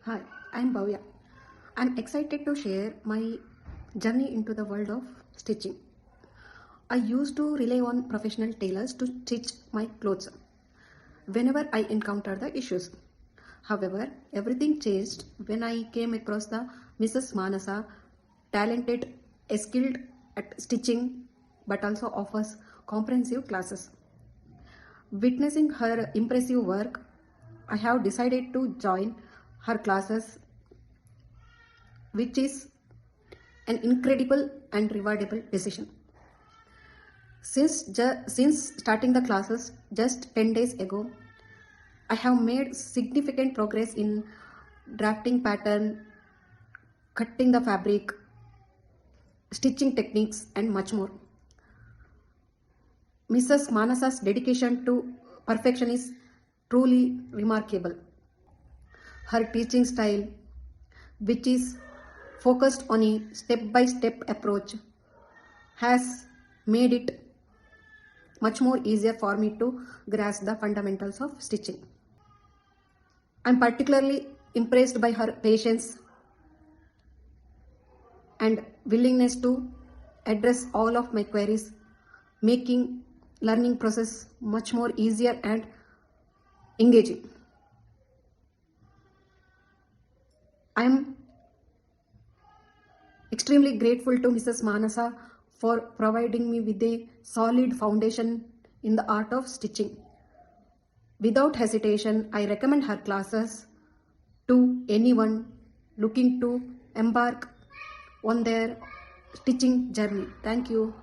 Hi, I'm Bhavya. I'm excited to share my journey into the world of stitching. I used to rely on professional tailors to stitch my clothes whenever I encountered the issues. However, everything changed when I came across the Mrs. Manasa, talented, skilled at stitching, but also offers comprehensive classes. Witnessing her impressive work, I have decided to join her classes, which is an incredible and rewardable decision. Since starting the classes just 10 days ago, I have made significant progress in drafting pattern, cutting the fabric, stitching techniques, and much more. Mrs. Manasa's dedication to perfection is truly remarkable. Her teaching style, which is focused on a step by step approach, has made it much more easier for me to grasp the fundamentals of stitching. I'm particularly impressed by her patience and willingness to address all of my queries, making learning process much more easier and engaging. I am extremely grateful to Mrs. Manasa for providing me with a solid foundation in the art of stitching. Without hesitation, I recommend her classes to anyone looking to embark on their stitching journey. Thank you.